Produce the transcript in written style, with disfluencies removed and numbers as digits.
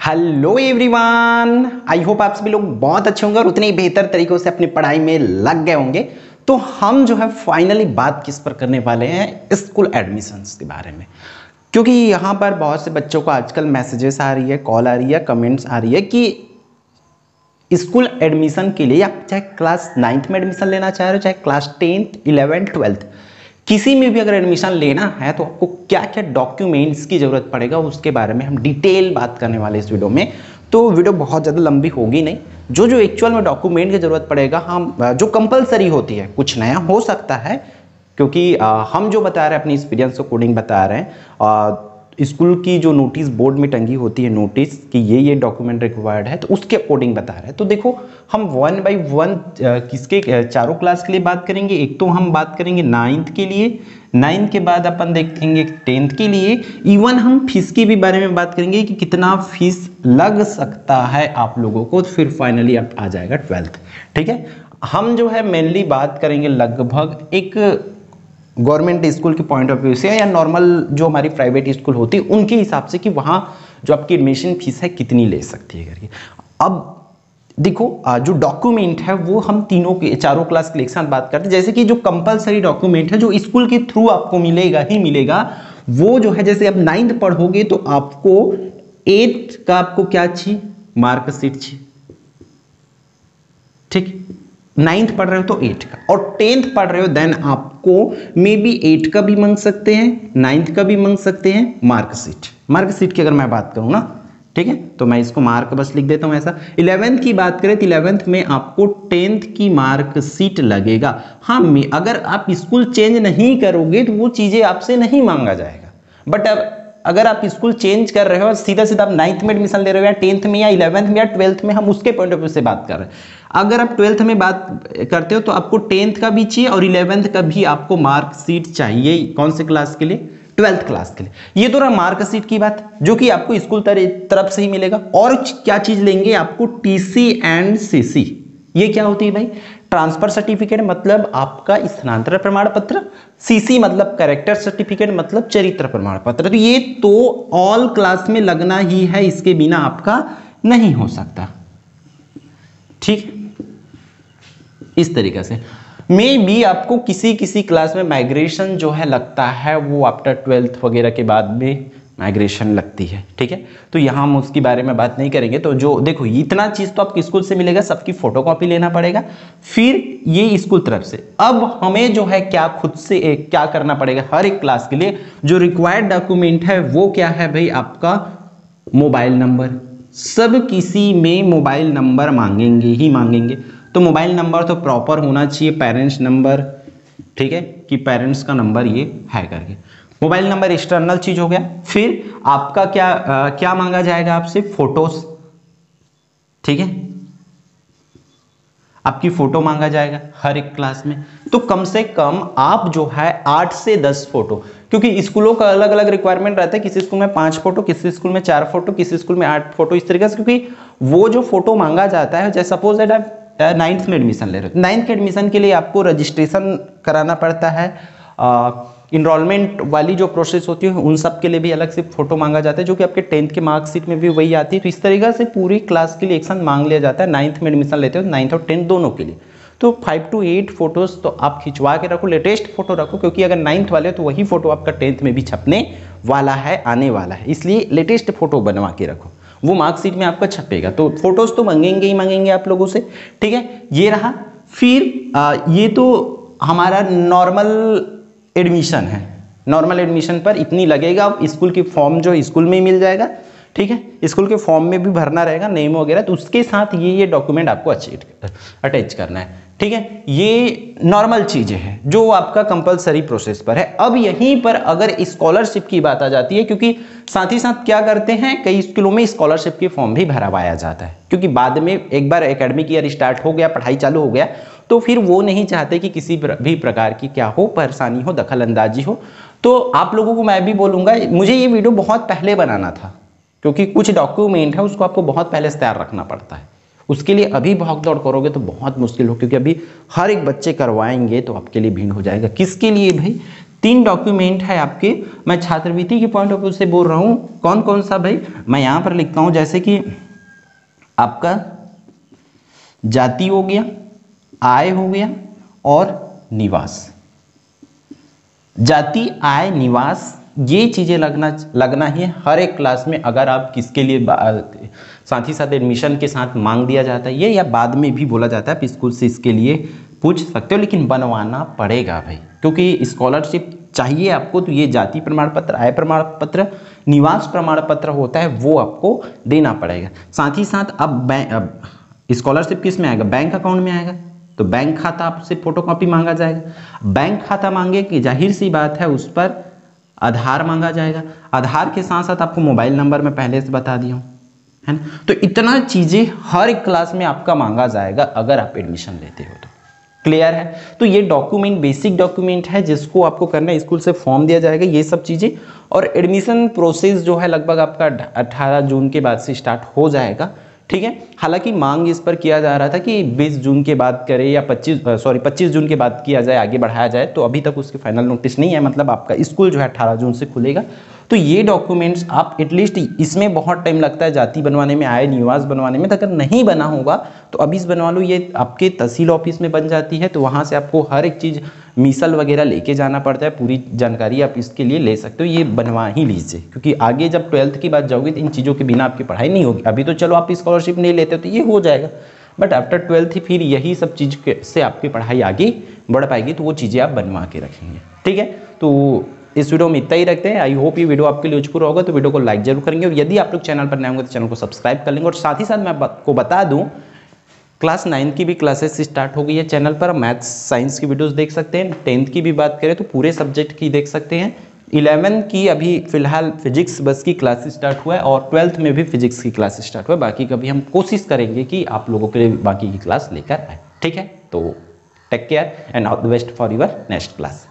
Hello everyone, I hope आप सभी लोग बहुत अच्छे होंगे और उतने ही बेहतर तरीकों से अपनी पढ़ाई में लग गए होंगे। तो हम जो है फाइनली बात किस पर करने वाले हैं, स्कूल एडमिशन्स के बारे में। क्योंकि यहाँ पर बहुत से बच्चों को आजकल मैसेजेस आ रही है, कॉल आ रही है, कमेंट्स आ रही है कि स्कूल एडमिशन के लिए आप चाहे क्लास 9th में एडमिशन लेना चाह रहे हो, चाहे क्लास 10th 11th 12th किसी में भी अगर एडमिशन लेना है तो आपको क्या क्या डॉक्यूमेंट्स की ज़रूरत पड़ेगा, उसके बारे में हम डिटेल बात करने वाले इस वीडियो में। तो वीडियो बहुत ज़्यादा लंबी होगी नहीं। जो एक्चुअल में डॉक्यूमेंट की ज़रूरत पड़ेगा, हम जो कंपलसरी होती है, कुछ नया हो सकता है क्योंकि हम जो बता रहे हैं अपनी एक्सपीरियंस अकॉर्डिंग बता रहे हैं। स्कूल की जो नोटिस बोर्ड में टंगी होती है नोटिस कि ये डॉक्यूमेंट रिक्वायर्ड है, तो उसके अकॉर्डिंग बता रहे हैं। तो देखो हम 1 by 1 किसके चारों क्लास के लिए बात करेंगे। एक तो हम बात करेंगे 9th के लिए, 9th के बाद अपन देखेंगे 10th के लिए। इवन हम फीस की भी बारे में बात करेंगे कि कितना फीस लग सकता है आप लोगों को। फिर फाइनली अब आ जाएगा 12th। ठीक है, हम जो है मेनली बात करेंगे लगभग एक गवर्नमेंट स्कूल के पॉइंट ऑफ व्यू से या नॉर्मल जो हमारी प्राइवेट स्कूल होती है उनके हिसाब से कि वहाँ जो आपकी एडमिशन फीस है कितनी ले सकती है करके। अब देखो जो डॉक्यूमेंट है वो हम चारों क्लास के एक साथ बात करते हैं। जैसे कि जो कंपलसरी डॉक्यूमेंट है जो स्कूल के थ्रू आपको मिलेगा ही मिलेगा, वो जो है जैसे आप 9th पढ़ोगे तो आपको 8th का आपको क्या चाहिए, मार्कशीट चाहिए। ठीक, 9th पढ़ रहे हो तो 8 का, और 10th पढ़ रहे हो देन आपको मे बी 8 का भी मांग सकते हैं, 9th का भी मांग सकते हैं मार्कशीट की अगर मैं बात करूं ना। ठीक है, तो मैं इसको मार्क बस लिख देता हूं ऐसा। 11th की बात करें तो 11th में आपको 10th की मार्कशीट लगेगा। हाँ, अगर आप स्कूल चेंज नहीं करोगे तो वो चीजें आपसे नहीं मांगा जाएगा। बट अब अगर आप स्कूल चेंज कर रहे हो, सीधा सीधा आप 9th में एडमिशन ले रहे हो या 10th में या 11th में या 12th में, हम उसके पॉइंट ऑफ व्यू से बात कर रहे हैं। अगर आप 12th में बात करते हो तो आपको 10th का भी चाहिए और 11th का भी आपको मार्कशीट चाहिए। कौन से क्लास के लिए? 12th क्लास के लिए। ये तो रहा मार्कशीट की बात, जो कि आपको स्कूल तरफ से ही मिलेगा। और क्या चीज लेंगे आपको? TC and CC. ये क्या होती है भाई? ट्रांसफर सर्टिफिकेट मतलब आपका स्थानांतरण प्रमाण पत्र, सीसी मतलब कैरेक्टर सर्टिफिकेट मतलब चरित्र प्रमाण पत्र। तो ये तो ऑल क्लास में लगना ही है, इसके बिना आपका नहीं हो सकता। ठीक, इस तरीके से मे बी आपको किसी क्लास में माइग्रेशन जो है लगता है, वो आफ्टर 12th वगैरह के बाद में माइग्रेशन लगती है। ठीक है, तो यहाँ हम उसके बारे में बात नहीं करेंगे। तो जो देखो इतना चीज तो आपको स्कूल से मिलेगा, सबकी फोटोकॉपी लेना पड़ेगा, फिर ये स्कूल तरफ से। अब हमें जो है क्या खुद से क्या करना पड़ेगा हर एक क्लास के लिए। जो रिक्वायर्ड डॉक्यूमेंट है वो क्या है भाई? आपका मोबाइल नंबर। सब किसी में मोबाइल नंबर मांगेंगे ही मांगेंगे, तो मोबाइल नंबर तो प्रॉपर होना चाहिए, पेरेंट्स नंबर। ठीक है, कि पेरेंट्स का नंबर ये है करके। मोबाइल नंबर एक्सटर्नल चीज हो गया। फिर आपका क्या मांगा जाएगा आपसे? फोटोज। ठीक है, आपकी फोटो मांगा जाएगा हर एक क्लास में। तो कम से कम आप जो है 8 से 10 फोटो, क्योंकि स्कूलों का अलग अलग रिक्वायरमेंट रहता है। किसी स्कूल में 5 फोटो, किसी स्कूल में 4 फोटो, किसी स्कूल में 8 फोटो, इस तरीके से। क्योंकि वो जो फोटो मांगा जाता है, जैसे सपोज दैट आप 9th में एडमिशन ले रहे हो, 9th के एडमिशन के लिए आपको रजिस्ट्रेशन कराना पड़ता है। इनरोलमेंट वाली जो प्रोसेस होती है उन सब के लिए भी अलग से फोटो मांगा जाता है, जो कि आपके 10th के मार्कशीट में भी वही आती है। तो इस तरीके से पूरी क्लास के लिए एक साथ मांग लिया जाता है। 9th में एडमिशन लेते हो, 9th और 10th दोनों के लिए। तो 5 to 8 फोटोज तो आप खिंचवा के रखो, लेटेस्ट फोटो रखो, क्योंकि अगर 9th वाले हो तो वही फोटो आपका 10th में भी छपने वाला है, आने वाला है। इसलिए लेटेस्ट फोटो बनवा के रखो, वो मार्कशीट में आपका छपेगा। तो फोटोज तो मांगेंगे ही मांगेंगे आप लोगों से। ठीक है, ये रहा। फिर ये तो हमारा नॉर्मल एडमिशन है। नॉर्मल एडमिशन पर इतनी लगेगा। स्कूल की फॉर्म जो स्कूल में ही मिल जाएगा। ठीक है, स्कूल के फॉर्म में भी भरना रहेगा, नेम वगैरह, तो उसके साथ ये डॉक्यूमेंट आपको अटैच करना है। ठीक है, ये नॉर्मल चीजें हैं जो आपका कंपलसरी प्रोसेस पर है। अब यहीं पर अगर स्कॉलरशिप की बात आ जाती है, क्योंकि साथ ही साथ क्या करते हैं, कई स्कूलों में स्कॉलरशिप की फॉर्म भी भरवाया जाता है। क्योंकि बाद में एक बार एकेडमिक ईयर स्टार्ट हो गया, पढ़ाई चालू हो गया, तो फिर वो नहीं चाहते कि किसी भी प्रकार की क्या हो, परेशानी हो, दखल अंदाजी हो। तो आप लोगों को मैं भी बोलूंगा, मुझे ये वीडियो बहुत पहले बनाना था, क्योंकि कुछ डॉक्यूमेंट है उसको आपको बहुत पहले से तैयार रखना पड़ता है। उसके लिए अभी भाग दौड़ करोगे तो बहुत मुश्किल हो, क्योंकि अभी हर एक बच्चे करवाएंगे तो आपके लिए भीड़ हो जाएगा। किसके लिए भाई? 3 डॉक्यूमेंट है आपके, मैं छात्रवृत्ति के पॉइंट ऑफ व्यू से बोल रहा हूँ। कौन कौन सा भाई, मैं यहाँ पर लिखता हूँ, जैसे कि आपका जाति हो गया, आय हो गया और निवास। जाति, आय, निवास, ये चीज़ें लगना ही है हर एक क्लास में। अगर आप किसके लिए साथ ही साथ एडमिशन के साथ मांग दिया जाता है ये, या बाद में भी बोला जाता है, आप स्कूल से इसके लिए पूछ सकते हो, लेकिन बनवाना पड़ेगा भाई, क्योंकि स्कॉलरशिप चाहिए आपको। तो ये जाति प्रमाण पत्र, आय प्रमाण पत्र, निवास प्रमाण पत्र होता है, वो आपको देना पड़ेगा। साथ ही साथ अब स्कॉलरशिप किस में आएगा, बैंक अकाउंट में आएगा, तो बैंक खाता आपसे फोटोकॉपी मांगा जाएगा। बैंक खाता मांगे कि जाहिर सी बात है उस पर आधार मांगा जाएगा। आधार के साथ साथ आपको मोबाइल नंबर मैं पहले से बता दिया हूँ, है ना। तो इतना चीज़ें हर एक क्लास में आपका मांगा जाएगा अगर आप एडमिशन लेते हो तो। क्लियर है। तो ये डॉक्यूमेंट बेसिक डॉक्यूमेंट है जिसको आपको करना है, स्कूल से फॉर्म दिया जाएगा, ये सब चीज़ें। और एडमिशन प्रोसेस जो है लगभग आपका 18 जून के बाद से स्टार्ट हो जाएगा, ठीक है। हालांकि मांग इस पर किया जा रहा था कि 20 जून के बाद करें या 25 जून के बाद किया जाए, आगे बढ़ाया जाए, तो अभी तक उसके फाइनल नोटिस नहीं है। मतलब आपका स्कूल जो है 18 जून से खुलेगा। तो ये डॉक्यूमेंट्स आप एटलीस्ट, इसमें बहुत टाइम लगता है जाति बनवाने में, आय निवास बनवाने में, तो अगर नहीं बना होगा तो अभी से बनवा लो। ये आपके तहसील ऑफिस में बन जाती है, तो वहाँ से आपको हर एक चीज़ मिसल वगैरह लेके जाना पड़ता है, पूरी जानकारी आप इसके लिए ले सकते हो। ये बनवा ही लीजिए, क्योंकि आगे जब 12th की बात जाओगे तो इन चीज़ों के बिना आपकी पढ़ाई नहीं होगी। अभी तो चलो आप स्कॉलरशिप नहीं लेते तो ये हो जाएगा, बट आफ्टर 12th फिर यही सब चीज़ से आपकी पढ़ाई आगे बढ़ पाएगी, तो वो चीज़ें आप बनवा के रखेंगे, ठीक है। तो इस वीडियो में इतना ही रखते हैं। आई होप ये वीडियो आपके लिए यूजफुल होगा, तो वीडियो को लाइक जरूर करेंगे, और यदि आप लोग चैनल पर नए होंगे तो चैनल को सब्सक्राइब कर लेंगे। और साथ ही साथ मैं आपको बता दूं, क्लास 9 की भी क्लासेस स्टार्ट हो गई है चैनल पर। मैथ्स साइंस की वीडियोस देख सकते हैं। 10th की भी बात करें तो पूरे सब्जेक्ट की देख सकते हैं। 11 की अभी फिलहाल फिजिक्स बस की क्लास स्टार्ट हुआ है, और 12th में भी फिजिक्स की क्लास स्टार्ट हुआ है। बाकी कभी हम कोशिश करेंगे कि आप लोगों के लिए बाकी की क्लास लेकर आए, ठीक है। तो take care and all the best for your next class.